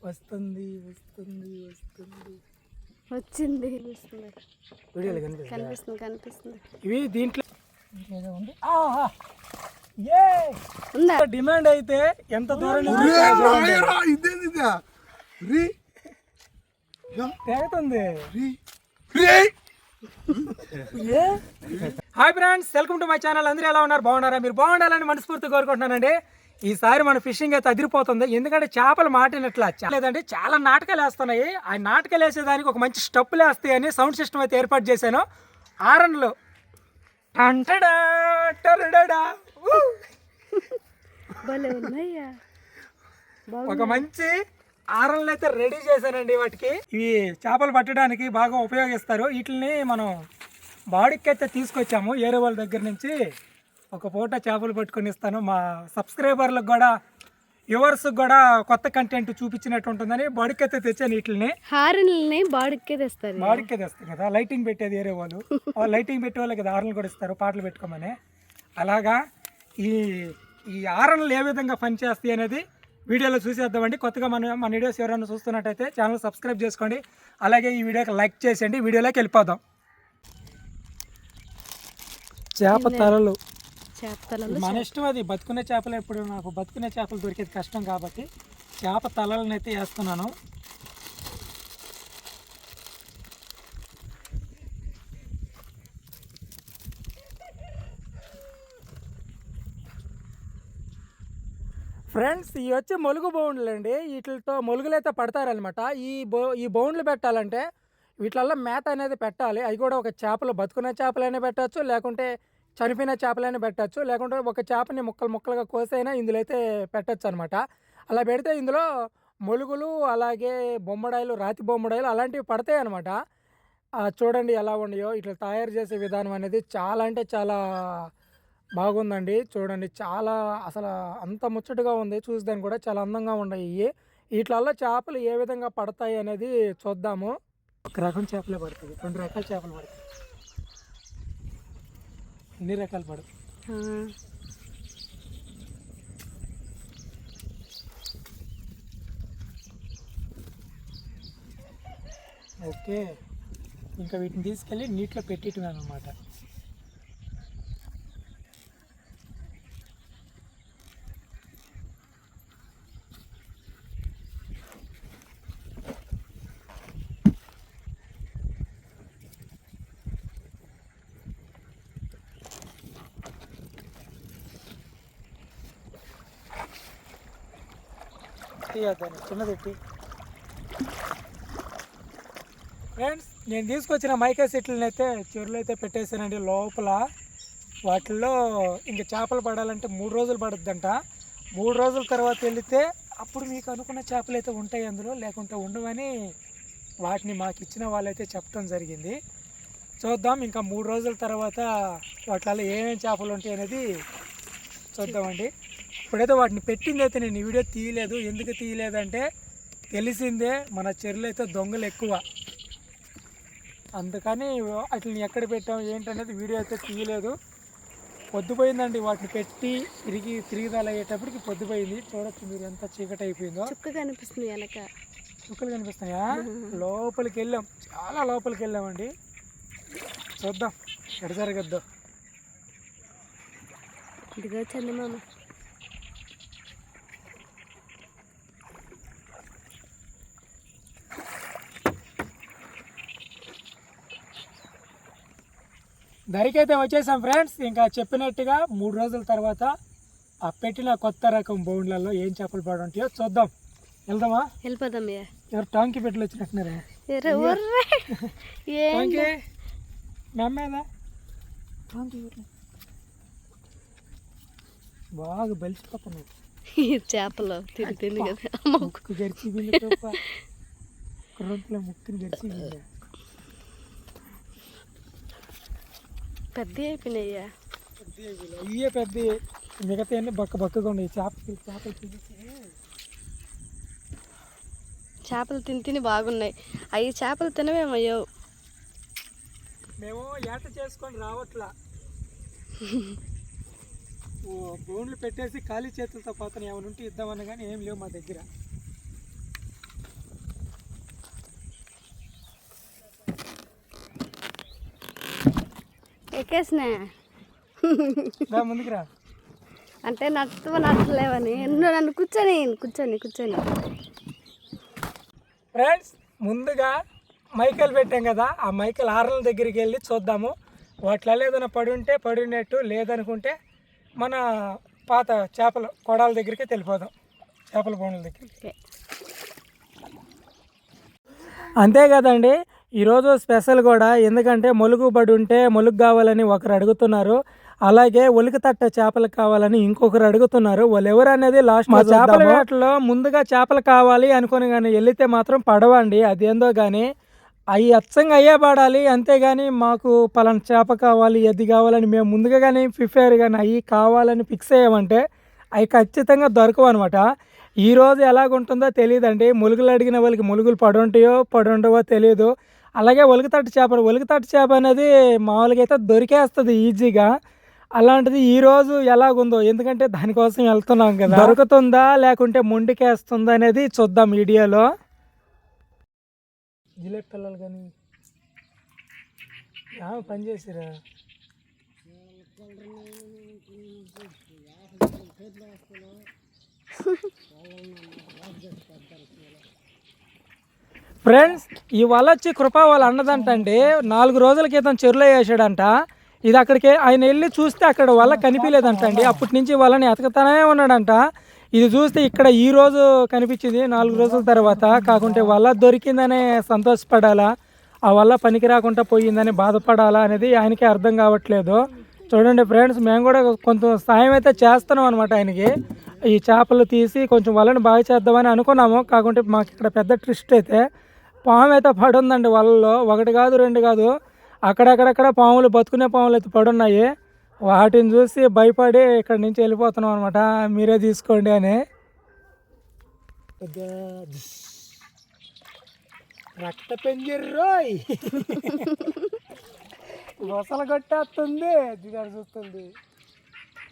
వస్తుంది వస్తుంది వస్తుంది వచ్చింది వీడియోలో కనిపిస్తుంది కనిపిస్తుంది. ఇవి దీంట్లో ఉంది. డిమాండ్ అయితే ఎంత దూరం తెగుతుంది. Hi friends, welcome to my channel. అందరూ ఎలా ఉన్నారు? బాగున్నారా? మీరు బాగుండాలని మనస్ఫూర్తి కోరుకుంటున్నానండి. ఈసారి మన ఫిషింగ్ అయితే అదిరిపోతుంది. ఎందుకంటే చేపలు మాటినట్లా లేదంటే చాలా నాటకాలు వేస్తున్నాయి. ఆ నాటకాలు వేసేదానికి ఒక మంచి స్టెప్పులు వేస్తాయి అని సౌండ్ సిస్టమ్ అయితే ఏర్పాటు చేశాను. ఆరన్లు ఒక మంచి ఆరన్లు అయితే రెడీ చేశానండి. వాటికి ఇవి చేపలు పట్టడానికి బాగా ఉపయోగిస్తారు. వీటిని మనం బాడీకి అయితే తీసుకొచ్చాము ఏరే వాళ్ళ దగ్గర నుంచి. ఒక పూట చేపలు పట్టుకొని ఇస్తాను. మా సబ్స్క్రైబర్లకు కూడా వ్యూవర్స్కి కూడా కొత్త కంటెంట్ చూపించినట్టు ఉంటుందని బాడీకి అయితే తెచ్చాను. వీటిని హారన్లని బాడీకే తెస్తారు. బాడీకే తెస్తారు కదా, లైటింగ్ పెట్టేది ఏరే వాళ్ళు. లైటింగ్ పెట్టే వాళ్ళకి కదా హారన్లు కూడా ఇస్తారు పాటలు పెట్టుకోమని. అలాగా ఈ హారన్లు ఏ విధంగా పనిచేస్తాయి అనేది వీడియోలో చూసేద్దామండి. కొత్తగా మన వీడియోస్ ఎవరైనా చూస్తున్నట్టయితే ఛానల్ సబ్స్క్రైబ్ చేసుకోండి. అలాగే ఈ వీడియోకి లైక్ చేసేయండి. వీడియోలోకి వెళ్ళిపోదాం. చేప తలలు మన ఇష్టం. అది బతుకునే చేపలు. ఎప్పుడు నాకు బతుకునే చేపలు దొరికేది కష్టం కాబట్టి చేప తలలను అయితే వేస్తున్నాను. ఫ్రెండ్స్, ఇవి వచ్చి మొలుగు బౌండ్లు అండి. వీటితో మొలుగులు అయితే పడతారనమాట. ఈ బౌండ్లు పెట్టాలంటే వీటిల్లో మేత అనేది పెట్టాలి. అవి కూడా ఒక చేపలు బతుకునే చేపలైనా పెట్టచ్చు, లేకుంటే చనిపోయిన చేపలైనా పెట్టచ్చు, లేకుంటే ఒక చేపని ముక్కలుగా కోసైనా ఇందులో అయితే పెట్టచ్చు అనమాట. అలా పెడితే ఇందులో మొలుగులు అలాగే బొమ్మడాయిలు, రాతి బొమ్మడాయిలు అలాంటివి పడతాయి అనమాట. చూడండి ఎలా ఉన్నాయో. ఇట్లా తయారు చేసే విధానం అనేది చాలా అంటే చాలా బాగుందండి. చూడండి, చాలా అసలు అంత ముచ్చటగా ఉంది. చూసేదానికి కూడా చాలా అందంగా ఉన్నాయి. వీటిల్లో చేపలు ఏ విధంగా పడతాయి అనేది చూద్దాము. ఒక రకం చేపలే పడుతుంది, 2 రకాల చేపలు పడతాయి. ఎన్ని రకాలు పడతాయి? ఓకే, ఇంకా వీటిని తీసుకెళ్ళి నీటిలో పెట్టేయటమే అన్నమాట. చిన్నది ఫ్రెండ్స్, నేను తీసుకొచ్చిన మైకా సెట్లను అయితే చెరువులు అయితే పెట్టేసానండి లోపల. వాటిల్లో ఇంకా చేపలు పడాలంటే 3 రోజులు పడుద్దంట. 3 రోజుల తర్వాత వెళితే అప్పుడు మీకు అనుకున్న చేపలు అయితే ఉంటాయి అందులో, లేకుంటే ఉండవని వాటిని మాకు ఇచ్చిన వాళ్ళైతే చెప్పడం జరిగింది. చూద్దాం ఇంకా 3 రోజుల తర్వాత వాటిలో ఏమేమి చేపలు ఉంటాయి అనేది చూద్దామండి. ఇప్పుడైతే వాటిని పెట్టింది అయితే నేను ఈ వీడియో తీయలేదు. ఎందుకు తీయలేదంటే తెలిసిందే మన చెరువులు అయితే దొంగలు ఎక్కువ, అందుకని వాటిని ఎక్కడ పెట్టాం ఏంటనేది వీడియో అయితే తీయలేదు. పొద్దుపోయిందండి. వాటిని పెట్టి తిరిగి అయ్యేటప్పటికి పొద్దుపోయింది. చూడొచ్చు మీరు ఎంత చీకటి అయిపోయిందో. చుక్కలు కనిపిస్తుంది వెనక. చుక్కలు కనిపిస్తున్నాయా? లోపలికి వెళ్ళాం, చాలా లోపలికి వెళ్ళామండి. చూద్దాం ఎడ జరగద్దు. ఇదిగో చందమామ. దరికైతే వచ్చేసాం ఫ్రెండ్స్. ఇంకా చెప్పినట్టుగా 3 రోజుల తర్వాత ఆ పెట్టిన కొత్త రకం బౌండ్లలో ఏం చేపలు పడి ఉంటాయో చూద్దాం. వెళ్దామా? వెళ్ళిపోదాం. ఎవరు టాంకీ పెట్టలు వచ్చినట్టున్నారా? బాగా బలిసిపోతున్నాయి చేపలు. ముక్కు గరిచి రొంతులో ముక్కుని గరిచి పెద్ద అయిపోయినాయ్యా. ఇవే పెద్ద, మిగతా అన్నీ బక్కగా ఉన్నాయి. చేపలు తిని బాగున్నాయి. అవి చేపలు తినవేమయ్యో. మేము ఏట చేసుకొని రావట్లా. బోన్లు పెట్టేసి ఖాళీ చేతులతో పోతాను. ఏమైనా ఉంటే ఇద్దామని కానీ ఏం లేవు మా దగ్గర. ఎక్కేసినా ముందుకు రా. అంటే నచ్చలేవని నన్ను కూర్చొని ఫ్రెండ్స్ ముందుగా మైకల్ పెట్టాం కదా, ఆ మైకల్ ఆర్ల దగ్గరికి వెళ్ళి చూద్దాము. వాటిలో ఏదైనా పడినట్టు, లేదనుకుంటే మన పాత చేపల కొడాల దగ్గరికి వెళ్ళిపోదాం, చేపల బోనుల దగ్గరికి. అంతే కదండి, ఈరోజు స్పెషల్ కూడా. ఎందుకంటే మొలుగు పడి ఉంటే మొలుగు కావాలని ఒకరు అడుగుతున్నారు, అలాగే ఒలికి తట్ట చేపలు కావాలని ఇంకొకరు అడుగుతున్నారు. వాళ్ళు ఎవరు అనేది లాస్ట్. మా చేపల వేటలో ముందుగా చేపలు కావాలి అనుకుని కానీ వెళితే మాత్రం పడవండి, అదేందో కానీ అవి అచ్చంగా అయ్యే పడాలి. అంతేగాని మాకు పలానా చేప కావాలి, ఎది కావాలని మేము ముందుగా కానీ ప్రిపేర్ కానీ అవి కావాలని ఫిక్స్ అయ్యామంటే అవి ఖచ్చితంగా దొరకవు అనమాట. ఈరోజు ఎలాగుంటుందో తెలియదండి. ములుగులు అడిగిన వాళ్ళకి ములుగులు పడుండవో తెలియదు. అలాగే ఒలికితట్టు చేప అనేది మామూలుగా అయితే దొరికేస్తుంది ఈజీగా. అలాంటిది ఈరోజు ఎలాగుందో, ఎందుకంటే దానికోసం వెళ్తున్నాం కదా, దొరుకుతుందా లేకుంటే మొండికేస్తుందా అనేది చూద్దాం వీడియోలో. జిలేబీ పిల్లలు కానీ పనిచేసిరా ఫ్రెండ్స్, ఈ వల వచ్చి కృప వాళ్ళ అన్నదంటండి 4 రోజుల క్రితం చెరువులో వేసాడంట. ఇది అక్కడికి ఆయన వెళ్ళి చూస్తే అక్కడ వల కనిపించలేదంటండి. అప్పటి నుంచి వాళ్ళని ఎతకతానే ఉన్నాడంట. ఇది చూస్తే ఇక్కడ ఈరోజు కనిపించింది 4 రోజుల తర్వాత. కాకుంటే వల దొరికిందనే సంతోషపడాలా, ఆ వల్ల పనికి రాకుండా పోయిందని బాధపడాలా అనేది ఆయనకే అర్థం కావట్లేదు. చూడండి ఫ్రెండ్స్, మేము కూడా కొంత సాయం అయితే చేస్తున్నాం అనమాట ఆయనకి. ఈ చేపలు తీసి కొంచెం వలని బాగా చేద్దామని అనుకున్నాము. కాకుంటే మాకు ఇక్కడ పెద్ద ట్విస్ట్ అయితే పాము అయితే పడుందండి వలలో. 1 కాదు 2 కాదు, అక్కడక్కడక్కడ పాములు, బతుకునే పాములు అయితే పడున్నాయి. వాటిని చూసి భయపడి ఇక్కడి నుంచి వెళ్ళిపోతున్నాం అనమాట. మీరే తీసుకోండి అని. రక్త పెంజర్రోయ్ గొసలు కొట్టేస్తుంది, చూస్తుంది.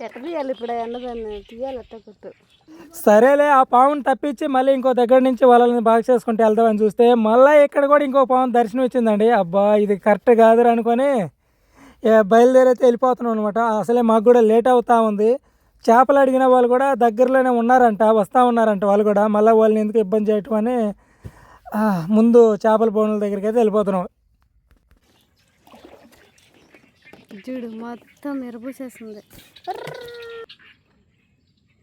ఎట్ట తీయాలి ఇప్పుడు అన్నదాన్ని, తీయాలి ఎట్ట కొట్టు. సరేలే, ఆ పాముని తప్పించి మళ్ళీ ఇంకో దగ్గర నుంచి వాళ్ళని బాగా చేసుకుంటూ వెళ్తామని చూస్తే మళ్ళీ ఇక్కడ కూడా ఇంకో పాము దర్శనం ఇచ్చిందండి. అబ్బా ఇది కరెక్ట్ కాదురా అనుకొని బయలుదేరైతే వెళ్ళిపోతున్నాం అనమాట. అసలే మాకు కూడా లేట్ అవుతా ఉంది. చేపలు అడిగిన వాళ్ళు కూడా దగ్గరలోనే ఉన్నారంట, వస్తూ ఉన్నారంట వాళ్ళు కూడా. మళ్ళీ వాళ్ళని ఎందుకు ఇబ్బంది చేయటం అని ముందు చేపల బోనుల దగ్గరికి అయితే వెళ్ళిపోతున్నాం. చూడు మొత్తం ఎరబూసేస్తుంది.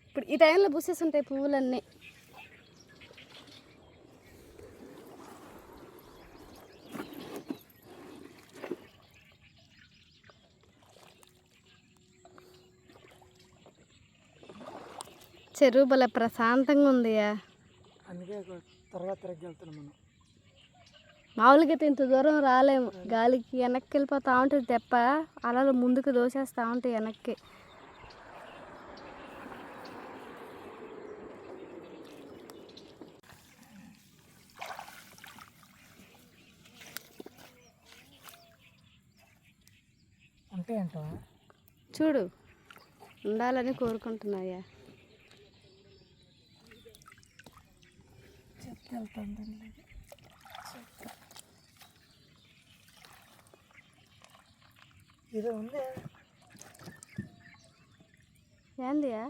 ఇప్పుడు ఈ టైంలో పూసేస్తుంటాయి పువ్వులన్నీ. చెరువు భలే ప్రశాంతంగా ఉంది. అందుకే తర్వాత వెళ్తున్నాం మనం. మామూలుగా అయితే ఇంత దూరం రాలేము, గాలికి వెనక్కి వెళ్ళిపోతూ ఉంటుంది తెప్ప, అలలు ముందుకు దోసేస్తూ ఉంటాయి వెనక్కి. అంటే అంటావా? చూడు, ఉండాలని కోరుకుంటున్నాయా. ఇది ఉంది ఏందియా?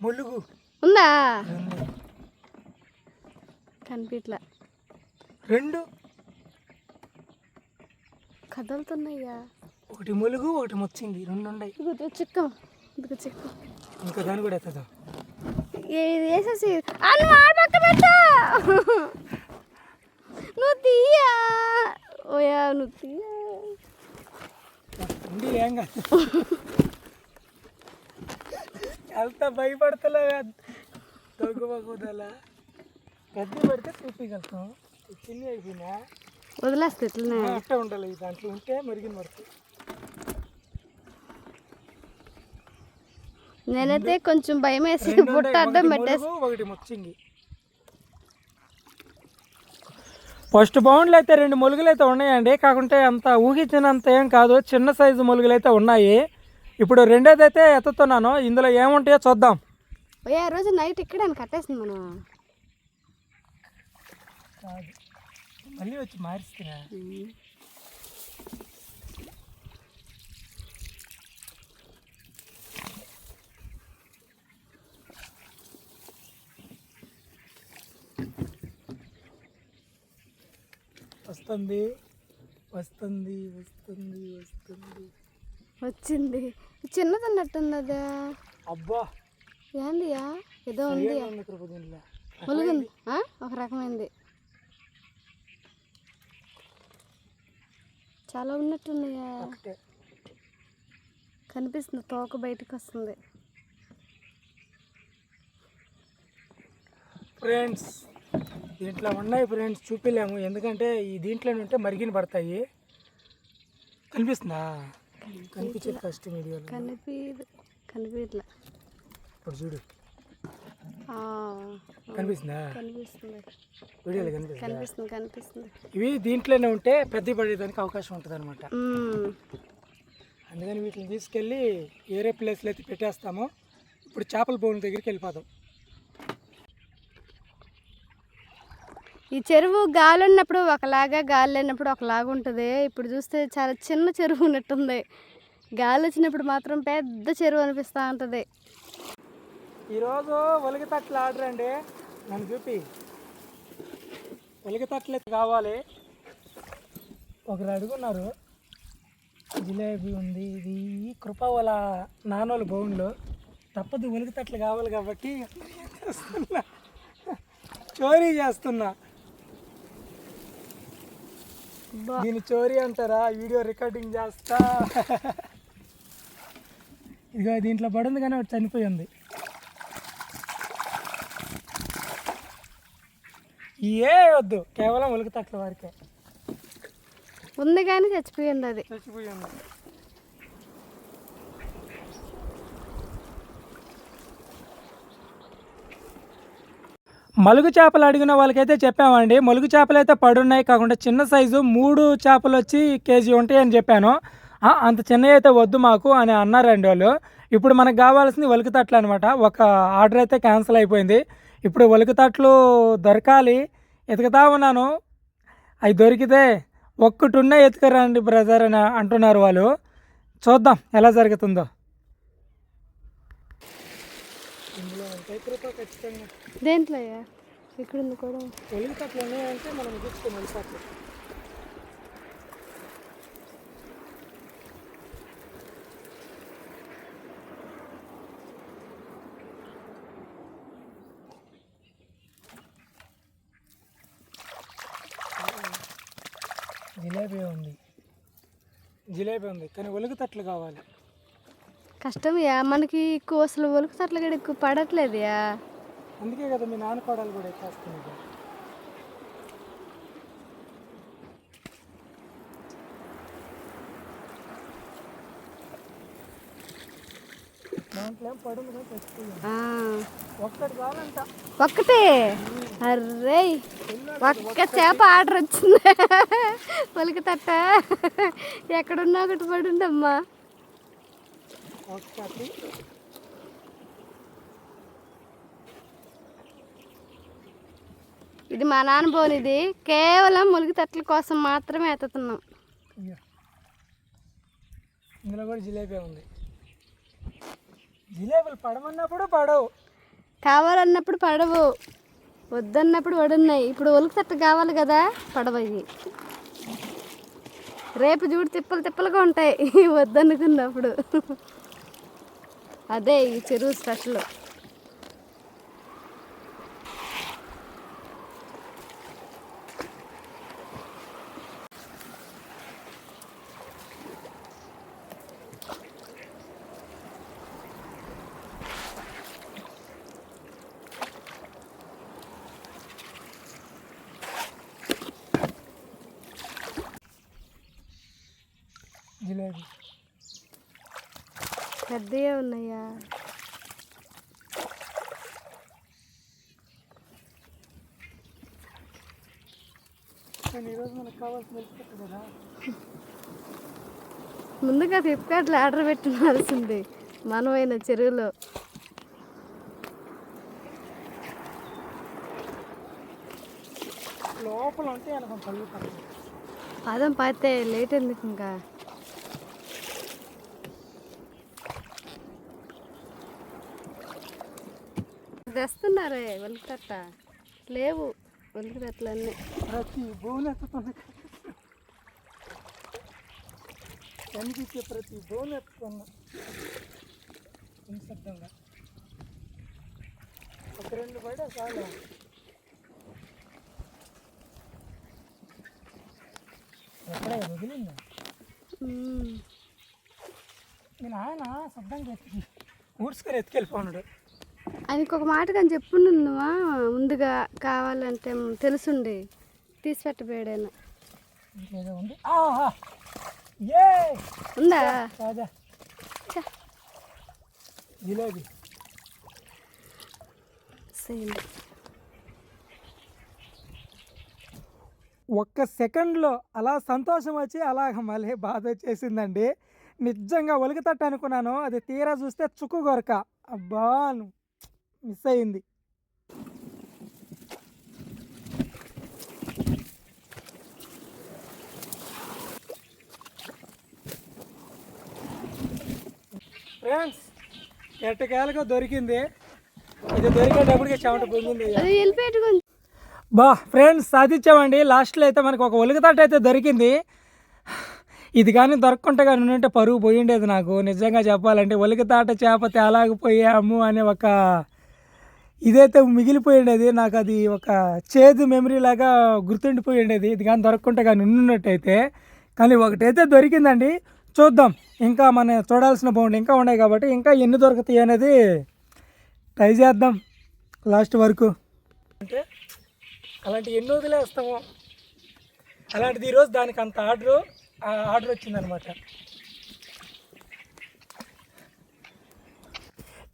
ములుగు ఉందా? కనిపిట్లా. 2 కదులుతున్నాయ్యా. ఒకటి ములుగు, ఒకటి మొచ్చింది, 2 ఉన్నాయి. చిక్కం చిక్కం. ఇంకా దాన్ని కూడా ఎత్తదా? వేసేసి నువ్వు తీయా. ఓయా నువ్వు తీయా. ఏం కాదు, అంత భయపడతలే. దొంగపోదలా పెద్ద పడితే చూపించగలుగుతాం, చిన్న అయిపోయినా వదిలేస్తే ఇట్లనే అట్టే ఉండాలి. దాంట్లో ఉంటే మరిగిన పడుతుంది. నేనైతే కొంచెం భయం వేసి బుట్ట అడ్డం పెట్టేసి. ఒకటి మొచ్చింది. ఫస్ట్ బౌండ్లు అయితే 2 మొలుగులు అయితే ఉన్నాయండి. కాకుంటే అంత ఊహించినంత ఏం కాదు, చిన్న సైజు మొలుగులు అయితే ఉన్నాయి. ఇప్పుడు రెండోది అయితే ఎత్తుతున్నాను. ఇందులో ఏముంటాయో చూద్దాం. ఆ రోజు నైట్ ఇక్కడే కట్టేసింది మనం. కాదు, మళ్ళీ వచ్చి మారిస్తున్నా. వస్తుంది వస్తుంది వస్తుంది వస్తుంది. వచ్చింది. చిన్నది అన్నట్టుంది అదా. అబ్బా ఏందియా ఏదో ఉంది. ములుగుంది, ఒక రకమైంది. చాలా ఉన్నట్టున్నాయా. కనిపిస్తుంది, తోక బయటకు వస్తుంది. ఫ్రెండ్స్ దీంట్లో ఉన్నాయి ఫ్రెండ్స్, చూపిలేము ఎందుకంటే ఈ దీంట్లోనే ఉంటే మరిగిన పడతాయి. కనిపిస్తుందా? కనిపించేది ఫస్ట్ వీడియోలో కనిపించట్లా. ఇప్పుడు చూడు, కనిపిస్తుందా? కనిపిస్తుంది, వీడియోలో కనిపిస్తుంది కనిపిస్తుంది. ఇవి దీంట్లోనే ఉంటే పెద్ద పడేదానికి అవకాశం ఉంటుంది అనమాట. అందుకని వీటిని తీసుకెళ్ళి వేరే ప్లేస్లో అయితే పెట్టేస్తాము. ఇప్పుడు చేపల బోన్ దగ్గరికి వెళ్ళిపోతాం. ఈ చెరువు గాలి ఉన్నప్పుడు ఒకలాగా, గాలి లేనప్పుడు ఒకలాగా ఉంటుంది. ఇప్పుడు చూస్తే చాలా చిన్న చెరువు ఉన్నట్టుంది. గాలి వచ్చినప్పుడు మాత్రం పెద్ద చెరువు అనిపిస్తూ ఉంటుంది. ఈరోజు ఒలిగి తట్లు ఆర్డర్ అండి. నన్ను చూపి ఒలిగి తట్లు కావాలి. ఒకరు అడుగున్నారు. జిలేబీ ఉంది, ఇది కృప వాళ్ళ నాన్నోళ్ళ బౌన్లో. తప్పదు, ఒలిగి తట్లు కావాలి కాబట్టి చోరీ చేస్తున్నా. దీన్ని చోరీ అంటారా? వీడియో రికార్డింగ్ చేస్తా. ఇదిగో దీంట్లో పడింది కానీ ఒకటి చనిపోయింది. ఏ వద్దు, కేవలం ఒలికి తట్ల వరకే ఉంది కానీ చచ్చిపోయింది. అది చచ్చిపోయింది. మలుగు చేపలు అడిగిన వాళ్ళకైతే చెప్పామండి. మలుగు చేపలు అయితే పడున్నాయి, కాకుండా చిన్న సైజు 3 చేపలు వచ్చి కేజీ ఉంటాయి అని చెప్పాను. అంత చిన్నవి అయితే వద్దు మాకు అని అన్నారండి వాళ్ళు. ఇప్పుడు మనకు కావాల్సింది ఒలికి తట్లు అనమాట. ఒక ఆర్డర్ అయితే క్యాన్సిల్ అయిపోయింది. ఇప్పుడు ఒలికి తట్లు దొరకాలి, ఎతుకుతా ఉన్నాను. అవి దొరికితే ఒక్కటి ఉన్నాయి ఎత్తుకరండి బ్రదర్ అని అంటున్నారు వాళ్ళు. చూద్దాం ఎలా జరుగుతుందో. దేంట్లో ఇక్కడ ఉంది కూడా. ఒలికి తట్లు ఉన్నాయంటే మనం చూసుకుని వెళ్ళిపోతాం. జిలేబీ ఉంది కానీ ఒలుగు తట్లు కావాలి. కష్టమయ్యా మనకి ఎక్కువ, అసలు ఒలుగు తట్లు కూడా ఎక్కువ పడట్లేదుయా. అందుకే కదా మీ నాన్న కోడలు కూడా ఎక్కేస్తున్నది. దాంట్లో పడుంది కానీ చచ్చిపోయింది. ఒక్కటి కావాలంట. ఒక్కటే? అర్రే ఒక్క చేప ఆర్డర్ వచ్చింది. ఒలికి తట్ట ఎక్కడున్నా ఒకటి పడుండమ్మా. ఒకటి ఇది మా నాన్న బోనిది, కేవలం ఒలికి తట్ల కోసం మాత్రమే ఎత్తుతున్నాం. ఇందులో కూడా జిలేబీ ఉంది. జిలేబీలు పడమన్నప్పుడు పడవు, కావాలన్నప్పుడు పడవు, వద్దన్నప్పుడు పడున్నాయి. ఇప్పుడు ఒలికి తట్ట కావాలి కదా, పడవయ్యి. రేపు చూడు తిప్పలు తిప్పలుగా ఉంటాయి వద్దనుకున్నప్పుడు. అదే ఈ చెరువు స్పెషల్. జిలేబీ పెద్దగా ఉన్నాయా? ఈరోజు మనకు కావాల్సిన కదా. ముందుగా ఫ్లిప్కార్ట్లో ఆర్డర్ పెట్టాల్సింది మనమైన చెరువులో. లో లోపల ఉంటే అనుకో కలుగుతాను. పాదం పాతే లేట్ ఎందుకు ఇంకా. తెస్తున్నారే ఒలికితట్ట లేవు, ఒలికితట్లన్నీ ప్రతి బోన్ ఎత్తుతున్నా, కనిపించే ప్రతి బోన్ ఎత్తుతున్నా నిశ్శబ్దంగా. ఒక రెండు పడే చాలు. ఎక్కడ వదిలిందా మీ నాయన శబ్దంగా ఎత్తి ఊడ్చుకొని ఎత్తుకెళ్ళిపోన్నాడు. ఆయనకు ఒక మాట కానీ చెప్పుండువా ముందుగా, కావాలంటే తెలుసుండి తీసి పెట్టబోయాడైనా. ఇంకేదో ఉంది. ఏ ఉందా రాజా జిలేబీ ఒక్క సెకండ్లో అలా సంతోషం వచ్చి అలాగ మళ్ళీ బాధ వచ్చేసిందండి. నిజంగా ఒలికితట్టు అనుకున్నాను, అది తీరా చూస్తే చుక్కు కొరక. అబ్బా మిస్ అయింది. ఫ్రెండ్స్ ఎట్టకేలకు దొరికింది. ఇది దొరికేటప్పటికి చెమట పొంగింది. బా ఫ్రెండ్స్ సాధించామండి. లాస్ట్లో అయితే మనకు ఒక ఒలికితట్టు అయితే దొరికింది. ఇది కానీ దొరకకుంటే కానీ ఉంటే పరుగు పోయిండేది నాకు. నిజంగా చెప్పాలంటే ఒలికితట్టు చేప తేలాగిపోయాము అనే ఒక ఇదైతే మిగిలిపోయిండేది నాకు. అది ఒక చేదు మెమరీ లాగా గుర్తుండిపోయిండేది. ఇది కానీ దొరకకుంటే కానీ ఉన్నట్టయితే. కానీ ఒకటైతే దొరికిందండి. చూద్దాం, ఇంకా మన చూడాల్సిన బౌండ్ ఇంకా ఉన్నాయి కాబట్టి ఇంకా ఎన్ని దొరుకుతాయి అనేది ట్రై చేద్దాం లాస్ట్ వరకు. అంటే అలాంటి ఎన్ని వదిలేస్తాము, అలాంటిది ఈరోజు దానికి అంత ఆర్డర్ వచ్చిందనమాట.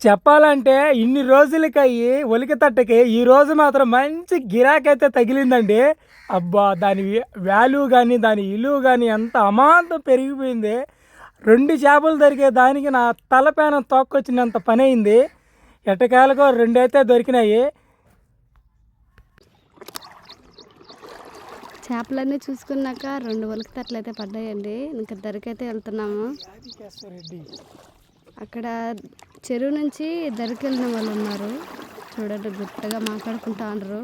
చెప్పాలంటే ఇన్ని రోజులకయ్యి ఒలికితట్టుకి ఈరోజు మాత్రం మంచి గిరాకైతే తగిలిందండి. అబ్బా దాని వాల్యూ కానీ దాని విలువ కానీ ఎంత అమాంతం పెరిగిపోయింది. 2 చేపలు దొరికే దానికి నా తలపైన తోక్కొచ్చినంత పని అయింది. ఎట్టకేలకు 2 అయితే దొరికినాయి. చేపలన్నీ చూసుకున్నాక 2 ఒలికితట్లు అయితే పడ్డాయండి. ఇంకా దరికైతే వెళ్తున్నాము. అక్కడ చెరువు నుంచి దరికెళ్ళిన వాళ్ళు ఉన్నారు చూడండి, గుట్టగా మాట్లాడుకుంటా ఉన్నారు.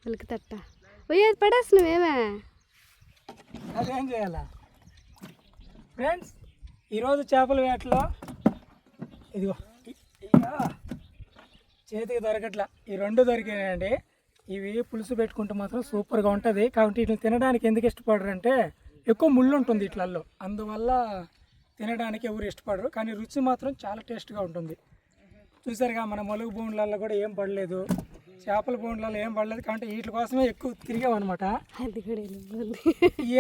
ఒలికితట్ట పోయేది పడేసినవేమే, అదేం చేయాలా ఫ్రెండ్స్. ఈరోజు చేపల వేటలో ఇదిగో చేతికి దొరకట్లా ఈ 2 దొరికాయండి. ఇవి పులుసు పెట్టుకుంటే మాత్రం సూపర్గా ఉంటుంది. కాబట్టి వీటిని తినడానికి ఎందుకు ఇష్టపడరు అంటే ఎక్కువ ముళ్ళు ఉంటుంది వీటిలలో, అందువల్ల తినడానికి ఎవరు ఇష్టపడరు. కానీ రుచి మాత్రం చాలా టేస్ట్గా ఉంటుంది. చూసారుగా మన మొలుగు బోన్లలో కూడా ఏం పడలేదు, చేపల బోన్లలో ఏం పడలేదు. కాబట్టి వీటి కోసమే ఎక్కువ తిరిగామన్నమాట.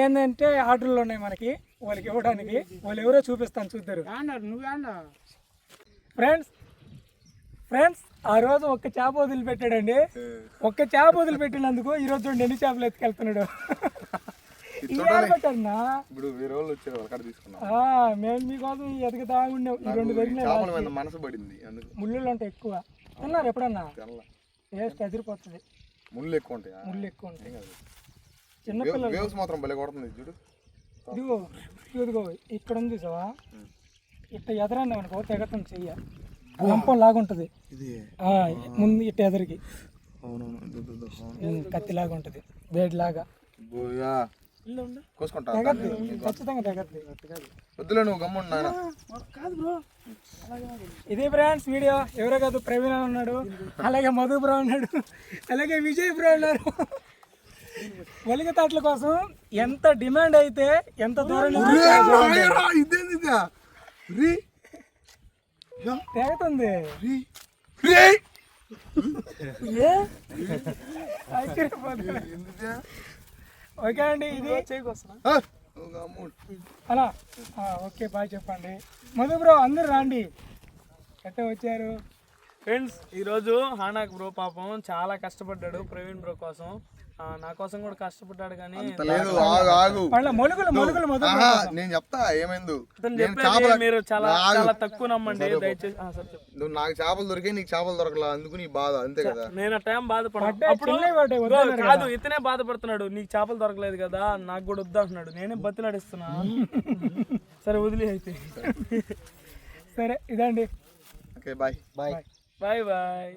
ఏంటంటే ఆర్డర్లు ఉన్నాయి మనకి వాళ్ళకి ఇవ్వడానికి. వాళ్ళు ఎవరో చూపిస్తాను చూద్దరు. ఫ్రెండ్స్ ఆ రోజు ఒక్క చేప వదిలిపెట్టాడండి. ఒక్క చేప వదిలిపెట్టినందుకు ఈరోజు చూడండి ఎన్ని చేపలు ఎత్తుకెళ్తున్నాడు. మేము మీకోసం ఎదుగుతా ఉన్నాం. ఈ 2 దొరికినాయి. ముళ్ళు ఉంటాయి ఎక్కువ. తిన్నారు ఎప్పుడన్నా? టేస్ట్ ఎదిరిపోతుంది. ముళ్ళు ఎక్కువ ఉంటాయి. చిన్నపిల్లలు మాత్రం ఇదిగో ఇదిగో ఇక్కడ ఉంది చూసావా, ఇట్ట ఎదరన్నా అనుకో తెగతం చెయ్య లంపం లాగుంటుంది ముందు ఇట్ట ఎదరికి కత్తిలాగా ఉంటుంది, వేడిలాగా ఖచ్చితంగా తెగద్ది. కాదు బ్రో. ఇది ఫ్రెండ్స్ వీడియో. ఎవరో కాదు ప్రవీణ్ ఉన్నాడు, అలాగే మధు బ్రో ఉన్నాడు, అలాగే విజయ్ బ్రో ఉన్నారు. ఒలికితట్ల కోసం ఎంత డిమాండ్ అయితే ఎంత దూరం తెగుతుంది. ఓకే అండి, ఇది అలా ఓకే బాయ్ చెప్పండి. మధు బ్రో అందరు రండి, ఎట్ట వచ్చారు ఫ్రెండ్స్? ఈరోజు హానాక్ బ్రో పాపం చాలా కష్టపడ్డాడు ప్రవీణ్ బ్రో కోసం. నా కోసం కూడా కష్టపడ్డాడు కానీ లేదు ఆగు వాళ్ళ మొలుగులు మొలుగులు మొదలు ఆహా, నేను చెప్తా ఏమైందో మీరు చాలా చాలా తక్కువ నమ్మండి దయచేసి. సరే చెప్పు. నువ్వు నాకు చేపలు దొరికే నీకు చేపలు దొరకలా అందుకు నీ బాధ అంతే కదా. నేను ఆ టైం బాధపడ్డా అప్పుడు కాదు ఇతనే బాధపడుతున్నాడు, నీకు చేపలు దొరకలేదు కదా నాకు కూడా వద్దు అంటున్నాడు, నేనే బతిలాడిస్తున్నా. సరే వదిలే అయితే. సరే ఇదండి. Okay bye bye bye.